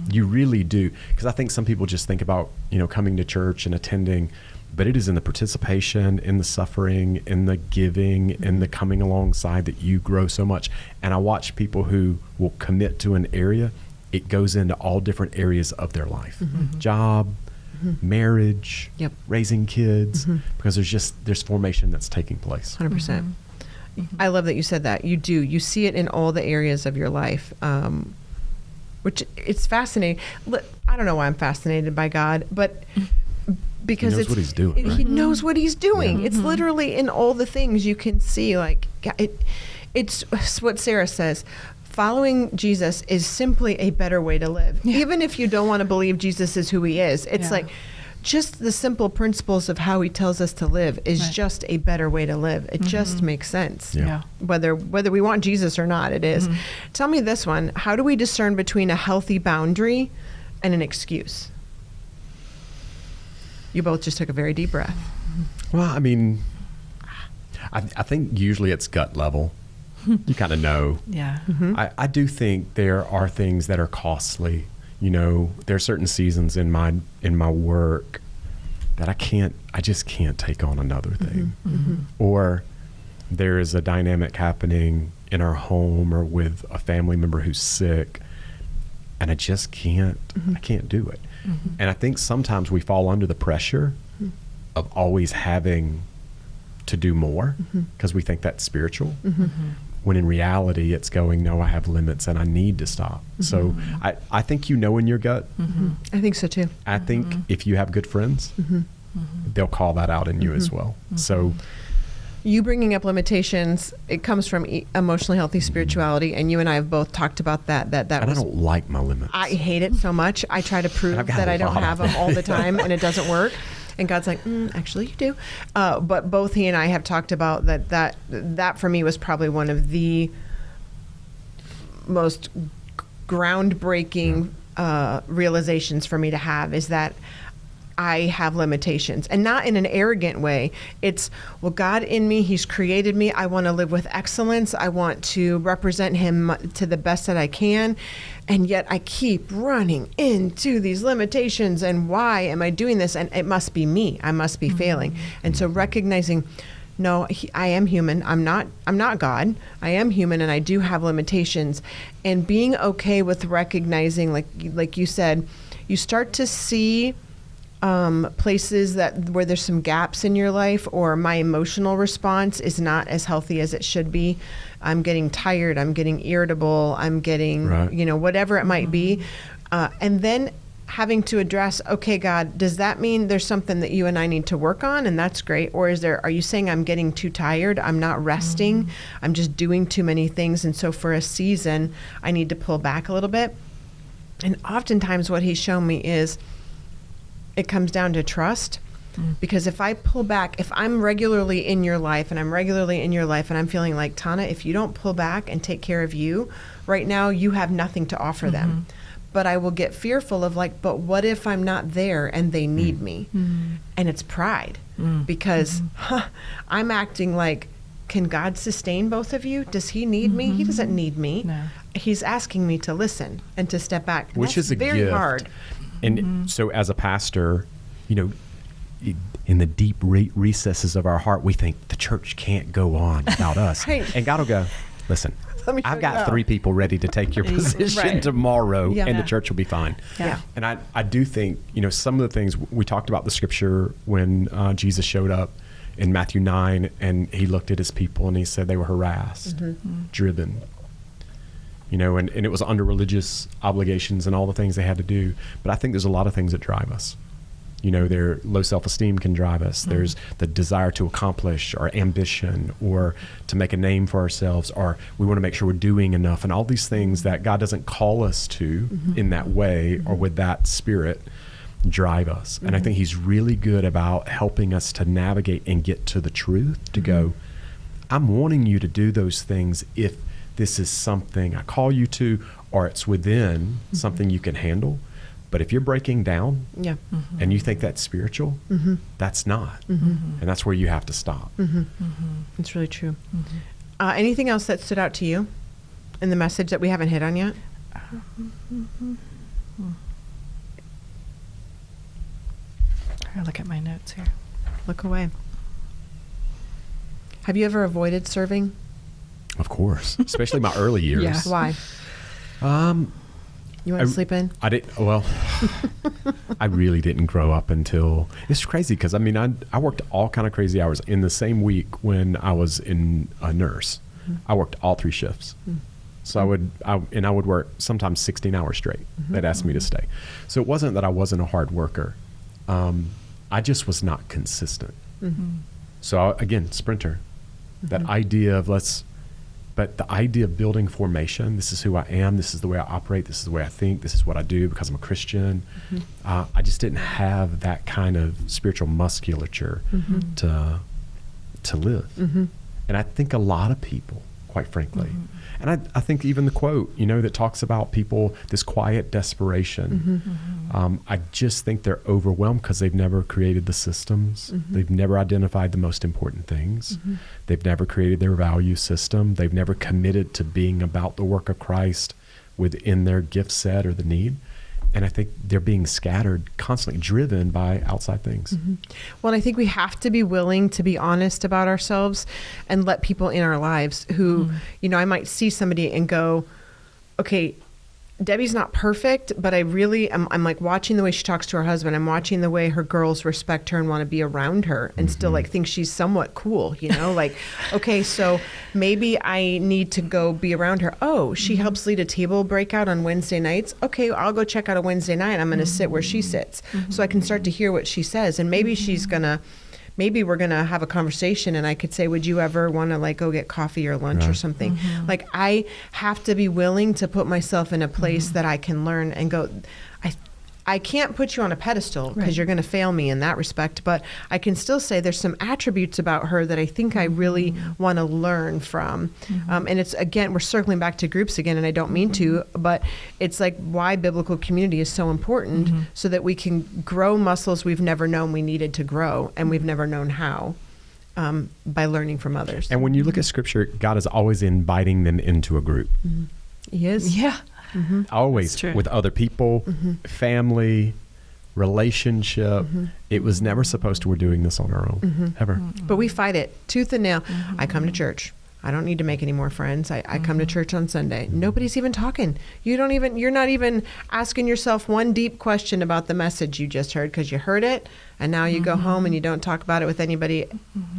You really do. Because I think some people just think about, you know, coming to church and attending, but it is in the participation, in the suffering, in the giving, in the coming alongside that you grow so much. And I watch people who will commit to an area. It goes into all different areas of their life, job, marriage, raising kids, because there's formation that's taking place. 100%. I love that you said that. You do. You see it in all the areas of your life, which it's fascinating. I don't know why I'm fascinated by God, but because He knows what he's doing, right? He knows what he's doing. Yeah. It's literally in all the things you can see. Like it's what Sarah says. Following Jesus is simply a better way to live. Yeah. Even if you don't want to believe Jesus is who he is, it's like just the simple principles of how he tells us to live is just a better way to live. It just makes sense. Yeah. Whether we want Jesus or not, it is. Tell me this one. How do we discern between a healthy boundary and an excuse? You both just took a very deep breath. Well, I mean, I think usually it's gut level. You kind of know. Yeah. I do think there are things that are costly. You know, there are certain seasons in my work that I just can't take on another thing. Or there is a dynamic happening in our home or with a family member who's sick, and I just can't, I can't do it. And I think sometimes we fall under the pressure of always having to do more because we think that's spiritual. When in reality, it's going, no, I have limits and I need to stop. So I think you know in your gut. I think so too. I think if you have good friends, they'll call that out in you as well. So you bringing up limitations, it comes from emotionally healthy spirituality, and you and I have both talked about that. And I don't like my limits. I hate it so much. I try to prove that I don't have them all the time, and it doesn't work. And God's like, actually, you do. But both he and I have talked about that for me was probably one of the most groundbreaking realizations for me to have, is that I have limitations, and not in an arrogant way. It's, well, God in me, he's created me. I want to live with excellence. I want to represent him to the best that I can. And yet I keep running into these limitations. And why am I doing this? And it must be me. I must be failing. And so recognizing, no, I am human. I'm not God. I am human, and I do have limitations. And being okay with recognizing, like you said, you start to see places where there's some gaps in your life, or my emotional response is not as healthy as it should be. I'm getting tired. I'm getting irritable. I'm getting, whatever it might be. And then having to address, okay, God, does that mean there's something that you and I need to work on? And that's great. Or are you saying I'm getting too tired? I'm not resting. I'm just doing too many things. And so for a season, I need to pull back a little bit. And oftentimes what he's shown me is, it comes down to trust, because if I pull back, if I'm regularly in your life and I'm feeling like, Tana, if you don't pull back and take care of you right now, you have nothing to offer them. But I will get fearful of but what if I'm not there and they need me? And it's pride, because I'm acting like, can God sustain both of you? Does he need me? He doesn't need me. No. He's asking me to listen and to step back. Which That's is a very gift. hard. And so as a pastor, in the deep recesses of our heart, we think the church can't go on without us. Right. And God will go, listen, I've got 3 people ready to take your position tomorrow, and the church will be fine. Yeah. And I do think, some of the things we talked about the scripture when Jesus showed up in Matthew 9, and he looked at his people and he said they were harassed, driven. And it was under religious obligations and all the things they had to do. But I think there's a lot of things that drive us. Their low self-esteem can drive us. There's the desire to accomplish, or ambition, or to make a name for ourselves, or we want to make sure we're doing enough, and all these things that God doesn't call us to in that way or with that spirit drive us. And I think he's really good about helping us to navigate and get to the truth, to go, I'm wanting you to do those things if this is something I call you to, or it's within something you can handle. But if you're breaking down and you think that's spiritual, that's not. And that's where you have to stop. It's really true. Anything else that stood out to you in the message that we haven't hit on yet? I'll look at my notes here. Look away. Have you ever avoided serving? Of course, especially my early years. Yeah. Why? You want to sleep in? I didn't. Well, I really didn't grow up until it's crazy because I worked all kind of crazy hours in the same week when I was in a nurse. I worked all 3 shifts. So I would work sometimes 16 hours straight. They'd ask me to stay. So it wasn't that I wasn't a hard worker. I just was not consistent. So again, sprinter, that idea of but the idea of building formation, this is who I am, this is the way I operate, this is the way I think, this is what I do because I'm a Christian. I just didn't have that kind of spiritual musculature to live. And I think a lot of people, quite frankly, and I think even the quote, that talks about people, this quiet desperation, I just think they're overwhelmed because they've never created the systems. They've never identified the most important things. They've never created their value system. They've never committed to being about the work of Christ within their gift set or the need. And I think they're being scattered, constantly driven by outside things. Well, and I think we have to be willing to be honest about ourselves and let people in our lives who, I might see somebody and go, okay, Debbie's not perfect, but I'm like watching the way she talks to her husband. I'm watching the way her girls respect her and want to be around her and still like think she's somewhat cool, like, okay, so maybe I need to go be around her. Oh, she helps lead a table breakout on Wednesday nights. Okay, I'll go check out a Wednesday night. I'm going to sit where she sits so I can start to hear what she says. And maybe maybe we're going to have a conversation and I could say, would you ever want to go get coffee or lunch or something? Like I have to be willing to put myself in a place that I can learn and go, I can't put you on a pedestal because you're going to fail me in that respect, but I can still say there's some attributes about her that I think I really want to learn from. And it's, again, we're circling back to groups again, and I don't mean to, but it's like why biblical community is so important so that we can grow muscles we've never known we needed to grow and we've never known how by learning from others. And when you look at Scripture, God is always inviting them into a group. He is. Yeah. Always with other people, family, relationship. It was never supposed to, we're doing this on our own, ever. But we fight it tooth and nail. I come to church. I don't need to make any more friends. I come to church on Sunday. Nobody's even talking. You're not even asking yourself one deep question about the message you just heard because you heard it and now you go home and you don't talk about it with anybody.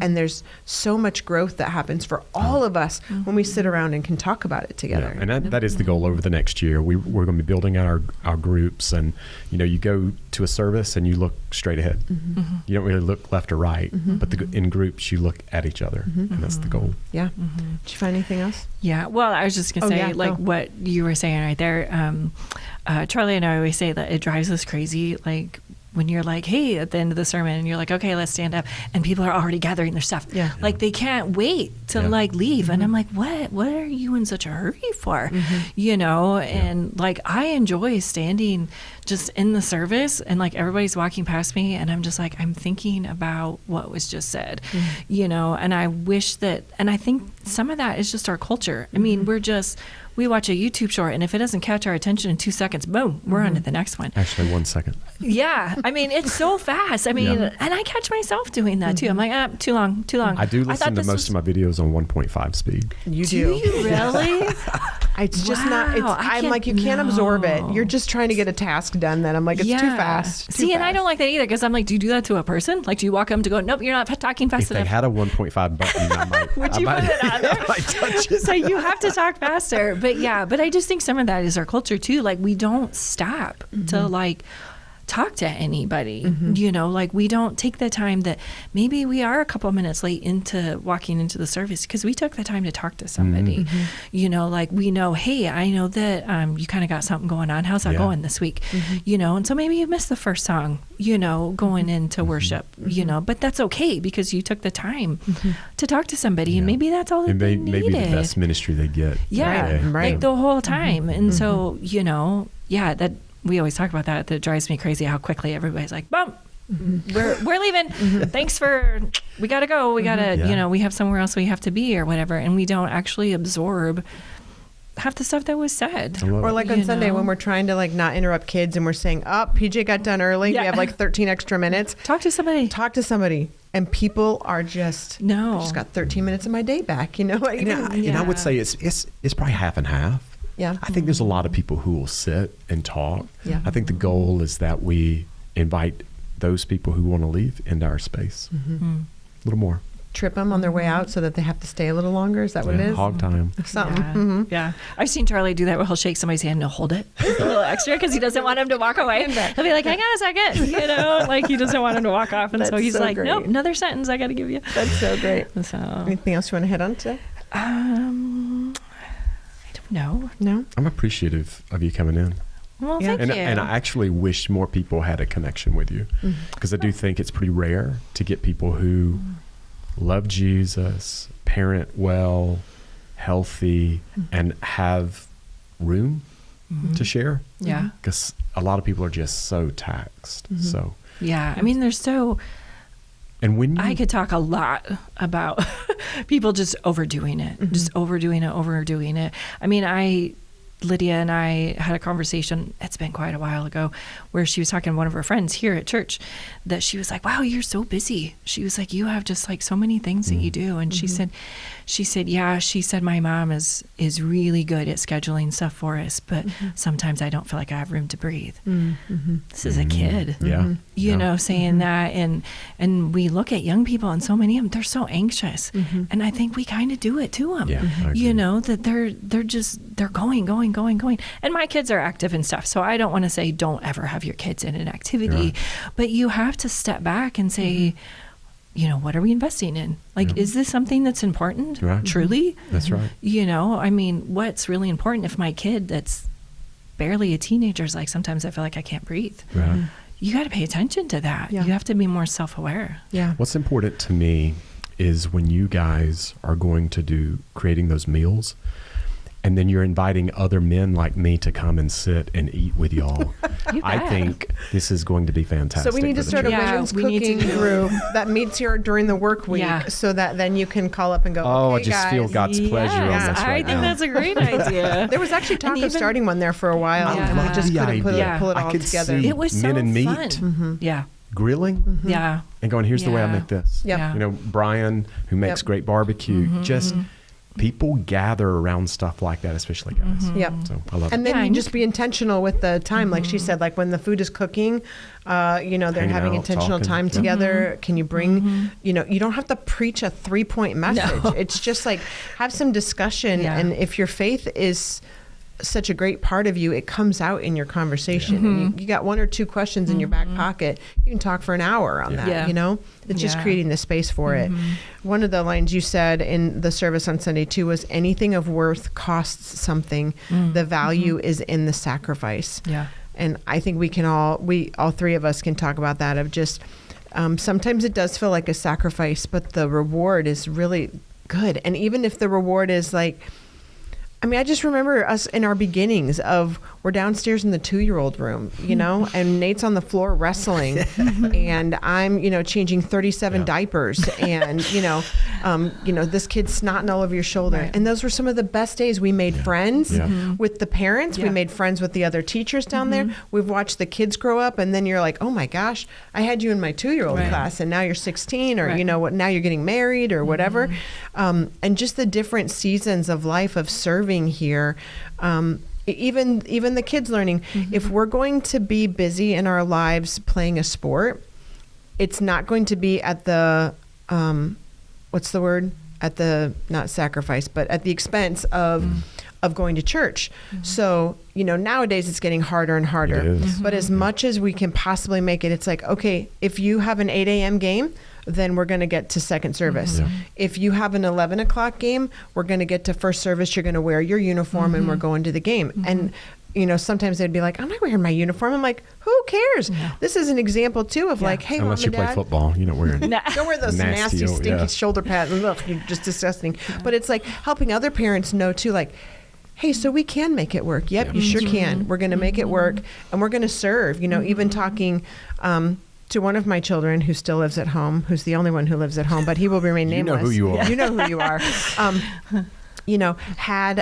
And there's so much growth that happens for all of us when we sit around and can talk about it together. Yeah, and that is the goal over the next year. We're going to be building out our groups, and you go to a service and you look straight ahead. You don't really look left or right, but in groups you look at each other, and that's the goal. Yeah. Did you find anything else? Yeah. Well, I was just going to say, what you were saying right there. Charlie and I always say that it drives us crazy, like when you're like, hey, at the end of the sermon, and you're like, okay, let's stand up, and people are already gathering their stuff. Yeah. Like they can't wait to leave. And I'm like, what are you in such a hurry for? And like I enjoy standing just in the service and like everybody's walking past me and I'm just like, I'm thinking about what was just said, and I wish that, and I think some of that is just our culture. I mean, we watch a YouTube short, and if it doesn't catch our attention in 2 seconds, boom, we're on to the next one. Actually, 1 second. Yeah. I mean, it's so fast. I mean, and I catch myself doing that too. I'm like, too long. I do listen to most of my videos on 1.5 speed. Do you really? It's just not, I'm like, you can't absorb it. You're just trying to get a task done then. I'm like, it's too fast. And I don't like that either because I'm like, do you do that to a person? Like, do you walk up to go, nope, you're not talking fast enough? If they had a 1.5 button, I might. Would you put it on there? I might touch it. So you have to talk faster. But I just think some of that is our culture too. Like we don't stop to like talk to anybody, like we don't take the time that maybe we are a couple of minutes late into walking into the service because we took the time to talk to somebody, like we know, hey, I know that you kind of got something going on. How's that going this week? And so maybe you missed the first song, going into worship, but that's okay because you took the time to talk to somebody and maybe that's all that they needed. Maybe the best ministry they get. Right. Like the whole time. And so, that we always talk about that drives me crazy how quickly everybody's like, boom, we're leaving. Thanks we got to go. We got to, we have somewhere else we have to be or whatever. And we don't actually absorb half the stuff that was said. Or like on Sunday when we're trying to like not interrupt kids and we're saying, PJ got done early. We have like 13 extra minutes. Talk to somebody. And people are just, No. I just got 13 minutes of my day back, And I would say it's probably half and half. Yeah. I think there's a lot of people who will sit and talk. Yeah. I think the goal is that we invite those people who want to leave into our space. A little more. Trip them on their way out so that they have to stay a little longer. Is that what it is? Hog time. Something. Yeah. Mm-hmm. Yeah. I've seen Charlie do that where he'll shake somebody's hand and he'll hold it a little extra because he doesn't want him to walk away. He'll be like, hang on a second, like he doesn't want him to walk off. And so That's he's so like, great. nope, another sentence I got to give you. That's so great. So, Anything else you want to hit on today? I don't know. No? I'm appreciative of you coming in. Well, Yeah. thank you. And I actually wish more people had a connection with you because I do think it's pretty rare to get people who love Jesus, parent well, healthy, and have room to share. Yeah. Because a lot of people are just so taxed. So, Yeah. I mean, there's so, and when you, I could talk a lot about people just overdoing it, just overdoing it. I mean, Lydia and I had a conversation, it's been quite a while ago, where she was talking to one of her friends here at church that she was like, wow, you're so busy. She was like, you have just like so many things that you do. And she said, yeah, she said, my mom is really good at scheduling stuff for us, but sometimes I don't feel like I have room to breathe. This is a kid. yeah, You know, saying that, and we look at young people, and so many of them, they're so anxious, and I think we kind of do it to them. Yeah, I agree. You know, that they're going, and my kids are active and stuff, so I don't want to say don't ever have your kids in an activity, but you have to step back and say, you know, what are we investing in? Like, is this something that's important? Right. Truly? that's right. You know, I mean, what's really important if my kid that's barely a teenager is like, sometimes I feel like I can't breathe. Right. You got to pay attention to that. Yeah. You have to be more self-aware. Yeah. What's important to me is when you guys are going to do creating those meals, and then you're inviting other men like me to come and sit and eat with y'all. You I bet. think this is going to be fantastic. So we need to for the start a church. Yeah, women's we need to cooking do- group that meets here during the work week, Yeah. so that then you can call up and go. Oh, okay, I just guys. feel God's pleasure on Yes, this I right think now. that's a great idea. There was actually talk And of even- starting one there for a while, Yeah. and we just The couldn't idea. pull it I all could together. see It was men so and meat. fun. Yeah. Grilling Yeah. and going, here's the way I Yeah. make this. Yep. Yeah. You know, Brian, who makes Yep. great barbecue, just people gather around stuff like that, especially guys. Yep. So I love And it. then Yeah, you and just be intentional with the time, like she said, like when the food is cooking, you know, they're Hanging having out, intentional talking. time Yep. together. Can you bring, you know, you don't have to preach a 3-point message. No. It's just like have some discussion. Yeah. And if your faith is such a great part of you, it comes out in your conversation. And you got 1 or 2 questions in your back pocket. You can talk for an hour on that, Yeah. you know? It's just Yeah. creating the space for it. One of the lines you said in the service on Sunday too was anything of worth costs something. The value is in the sacrifice. Yeah. And I think all 3 of us can talk about that of just, sometimes it does feel like a sacrifice, but the reward is really good. And even if the reward is like, I mean, I just remember us in our beginnings of we're downstairs in the 2-year-old room, you know, and Nate's on the floor wrestling and I'm, you know, changing 37 diapers and, you know, this kid's snotting all over your shoulder. Right. And those were some of the best days. We made friends with the parents. We Yeah. made friends with the other teachers down there. We've watched the kids grow up and then you're like, oh my gosh, I had you in my 2-year-old Right. class and now you're 16 or, Right. you know what, now you're getting married or whatever. And just the different seasons of life of serving here. Even the kids learning, if we're going to be busy in our lives playing a sport, it's not going to be at the, what's the word? At the, not sacrifice, but at the expense of going to church. So, you know, nowadays it's getting harder and harder. It is. But as much as we can possibly make it, it's like, okay, if you have an 8 a.m. game, then we're going to get to second service. Yeah. If you have an 11 o'clock game, we're going to get to first service. You're going to wear your uniform and we're going to the game. And, you know, sometimes they'd be like, I'm not wearing my uniform. I'm like, who cares? This is an example too of like, hey, Unless mom you and play dad, football, you don't wear it. don't wear those Nasty nasty, old- stinky yeah. shoulder pads. Ugh, you're just disgusting. But it's like helping other parents know too, like, hey, so we can make it work. Yep, you sure can. We're going to make it work and we're going to serve. You know, even talking to one of my children who still lives at home, who's the only one who lives at home, but he will remain You know nameless. who you are. You know who you are. You know, had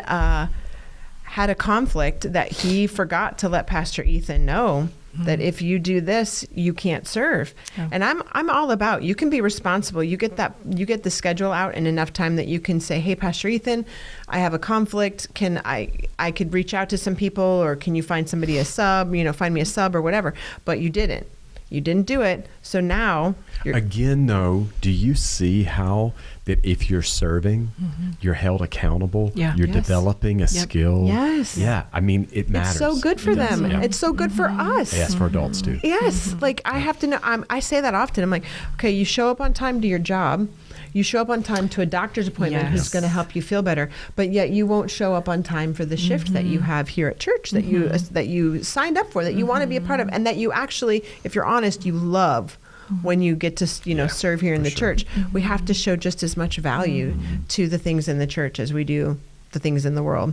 a conflict that he forgot to let Pastor Ethan know that if you do this, you can't serve. Oh. And I'm all about, you can be responsible. You get the schedule out in enough time that you can say, hey, Pastor Ethan, I have a conflict. Can I could reach out to some people, or can you find somebody a sub, find me a sub or whatever. But you didn't. You didn't do it. So now you're... Again, though, do you see how that if you're serving, you're held accountable? Yeah. You're Yes. developing a skill. Yes. Yeah. I mean, it matters. It's so good for It does, them. yeah. It's so good for us. Yes, for adults too. Yes. Like I have to know, I say that often. I'm like, okay, you show up on time to your job. You show up on time to a doctor's appointment who's Yes. going to help you feel better, but yet you won't show up on time for the shift that you have here at church that you signed up for, that you want to be a part of, and that you actually, if you're honest, you love when you get to serve here in the church. We have to show just as much value to the things in the church as we do the things in the world.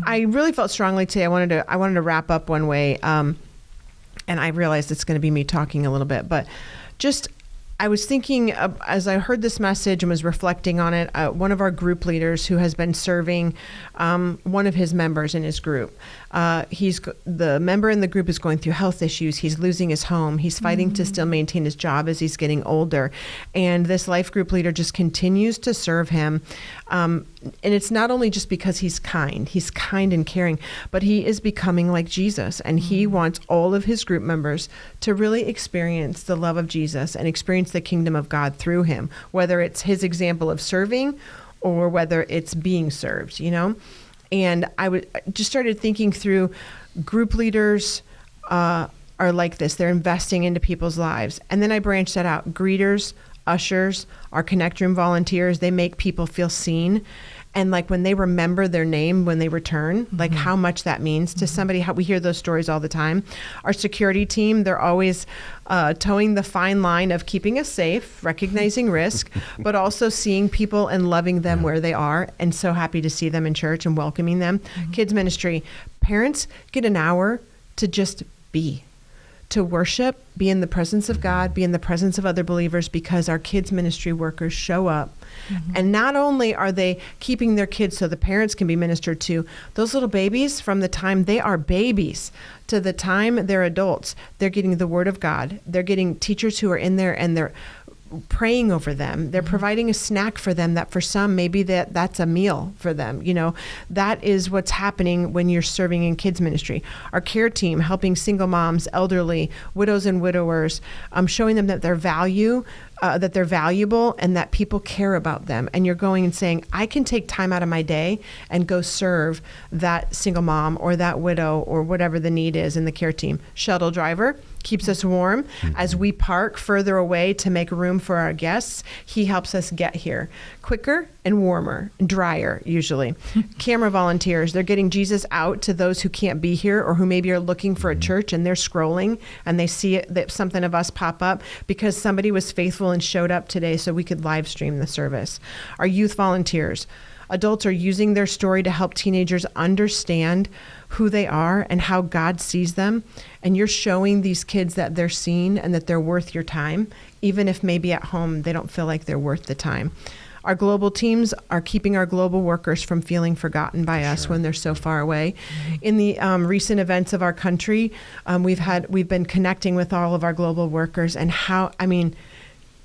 I really felt strongly today. I wanted to wrap up one way, and I realized it's going to be me talking a little bit, but just. I was thinking, as I heard this message and was reflecting on it, one of our group leaders who has been serving one of his members in his group, the member in the group is going through health issues. He's losing his home. He's fighting to still maintain his job as he's getting older. And this life group leader just continues to serve him. And it's not only just because he's kind and caring, but he is becoming like Jesus. And he wants all of his group members to really experience the love of Jesus and experience the kingdom of God through him, whether it's his example of serving or whether it's being served, And I just started thinking through group leaders are like this. They're investing into people's lives. And then I branched that out. Greeters, ushers, our Connect Room volunteers, they make people feel seen. And like when they remember their name when they return, like how much that means to somebody. How we hear those stories all the time. Our security team, they're always towing the fine line of keeping us safe, recognizing risk, but also seeing people and loving them where they are. And so happy to see them in church and welcoming them. Kids ministry, parents get an hour to just be. To worship, be in the presence of God, be in the presence of other believers, because our kids ministry workers show up. And not only are they keeping their kids so the parents can be ministered to, those little babies, from the time they are babies to the time they're adults, they're getting the word of God. They're getting teachers who are in there and they're praying over them. They're providing a snack for them that for some, maybe that's a meal for them. That is what's happening when you're serving in kids ministry. Our care team, helping single moms, elderly, widows and widowers, showing them that they're that they're valuable and that people care about them. And you're going and saying, I can take time out of my day and go serve that single mom or that widow or whatever the need is in the care team. Shuttle driver keeps us warm as we park further away to make room for our guests. He helps us get here quicker and warmer, drier usually. Camera volunteers, they're getting Jesus out to those who can't be here or who maybe are looking for a church and they're scrolling and they see that something of us pop up because somebody was faithful and showed up today so we could live stream the service. Our youth volunteers, adults are using their story to help teenagers understand who they are and how God sees them. And you're showing these kids that they're seen and that they're worth your time, even if maybe at home they don't feel like they're worth the time. Our global teams are keeping our global workers from feeling forgotten by us when they're so far away. In the recent events of our country, we've been connecting with all of our global workers, and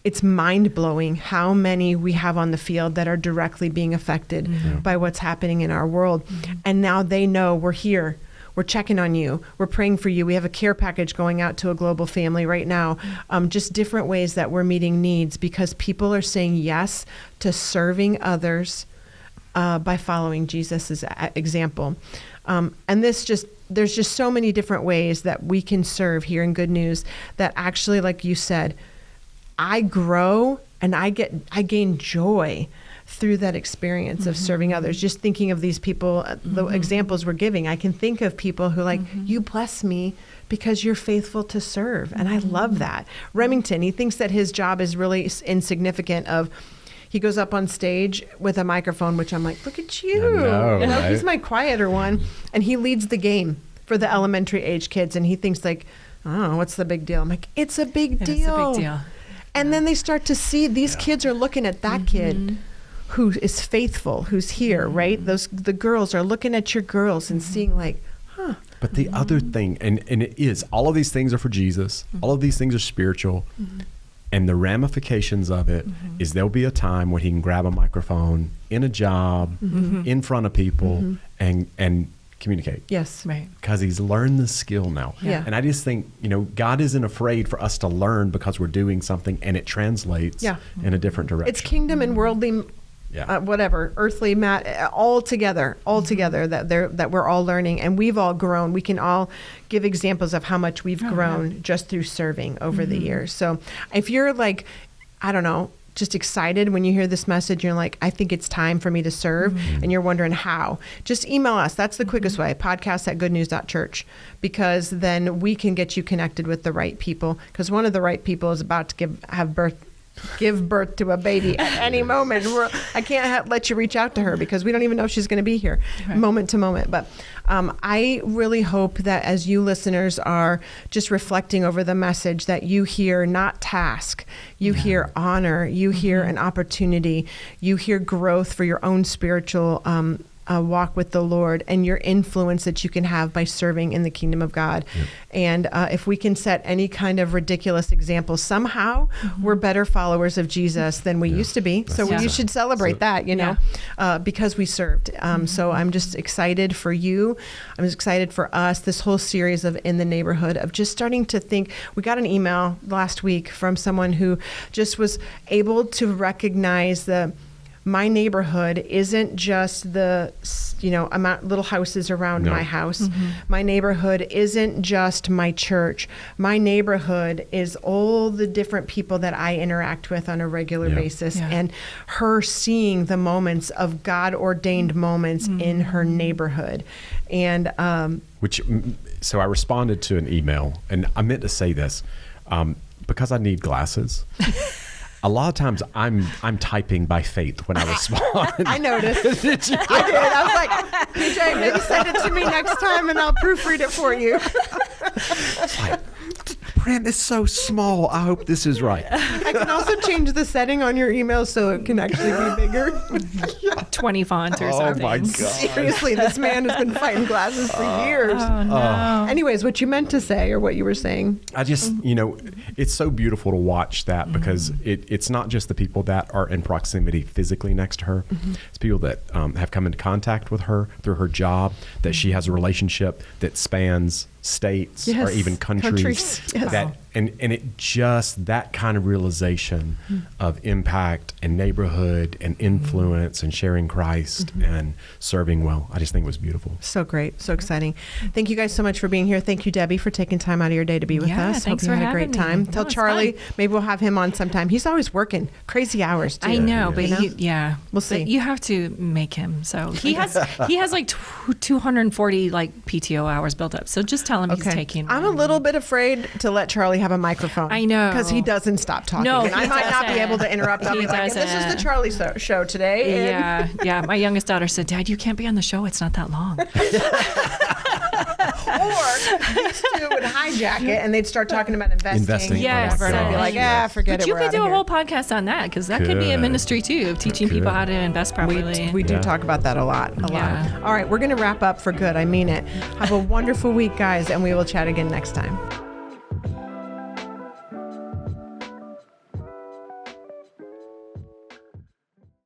it's mind-blowing how many we have on the field that are directly being affected by what's happening in our world. And now they know we're here. We're checking on you. We're praying for you. We have a care package going out to a global family right now. Just different ways that we're meeting needs because people are saying yes to serving others by following Jesus' example. And there's just so many different ways that we can serve here in Good News that actually, like you said, I grow and I gain joy through that experience of serving others. Just thinking of these people, the examples we're giving, I can think of people who you bless me because you're faithful to serve. And I love that. Remington, he thinks that his job is really insignificant he goes up on stage with a microphone, which I'm like, look at you. Right? He's my quieter one. And he leads the game for the elementary age kids. And he thinks oh, what's the big deal? I'm like, it's a big deal. It's a big deal. And then they start to see these kids are looking at that kid who is faithful, who's here, right? The girls are looking at your girls and seeing But the other thing, and it is, all of these things are for Jesus. All of these things are spiritual. And the ramifications of it is there'll be a time when he can grab a microphone in a job, in front of people, and communicate. Yes. Right. Because he's learned the skill now. Yeah. And I just think, God isn't afraid for us to learn because we're doing something and it translates in a different direction. It's kingdom and worldly, whatever, earthly, all together that we're all learning, and we've all grown. We can all give examples of how much we've grown just through serving over the years. So if you're like, I don't know, just excited when you hear this message, you're like, I think it's time for me to serve, and you're wondering how, just email us. That's the quickest way, podcast@goodnews.church, because then we can get you connected with the right people, because one of the right people is about to give birth to a baby at any moment. I can't let you reach out to her because we don't even know if she's going to be here moment to moment. But I really hope that as you listeners are just reflecting over the message, that you hear not task, you hear honor, you hear an opportunity, you hear growth for your own spiritual walk with the Lord, and your influence that you can have by serving in the kingdom of God. Yep. And if we can set any kind of ridiculous example, somehow we're better followers of Jesus than we used to be. So you should celebrate that, because we served. So I'm just excited for you. I'm excited for us, this whole series of In the Neighborhood, of just starting to think. We got an email last week from someone who just was able to recognize my neighborhood isn't just the, little houses around my house. My neighborhood isn't just my church. My neighborhood is all the different people that I interact with on a regular basis. Yeah. And her seeing the moments of God-ordained moments in her neighborhood. And so I responded to an email, and I meant to say this, because I need glasses. A lot of times I'm typing by faith when I respond. I noticed. Did you? I did. I was like, PJ, maybe send it to me next time and I'll proofread it for you. It's like, print is so small. I hope this is right. I can also change the setting on your email so it can actually be bigger. 20 font or something. Oh my God. Seriously, this man has been fighting glasses for years. Oh, no. Anyways, what you meant to say or what you were saying. I just, it's so beautiful to watch that, because it's not just the people that are in proximity physically next to her. It's people that have come into contact with her through her job, that she has a relationship that spans states or even countries. Yes. And it just, that kind of realization of impact and neighborhood and influence and sharing Christ and serving well, I just think it was beautiful. So great. So exciting. Thank you guys so much for being here. Thank you, Debbie, for taking time out of your day to be with us. Thanks Hope you for had a great having time. me. Tell It's Charlie, fun. maybe we'll have him on sometime. He's always working crazy hours too. I know, but We'll see. But you have to make him. So he has like 240 like PTO hours built up. So just tell him he's taking. I'm a little bit afraid to let Charlie have a microphone. I know. Because he doesn't stop talking. No, and I he might not be doesn't. able to interrupt. I'll He be like, this is doesn't. the Charlie show today. And Yeah. My youngest daughter said, "Dad, you can't be on the show. It's not that long." Or these two would hijack it and they'd start talking about investing. Yes. Or whatever, and I'd be like, forget But it. you we're could outta do a here. whole podcast on that, because that could be a Could. ministry too, of teaching people how to invest properly. We do talk about that a lot. Yeah. All right, we're going to wrap up for good. I mean it. Have a wonderful week, guys, and we will chat again next time.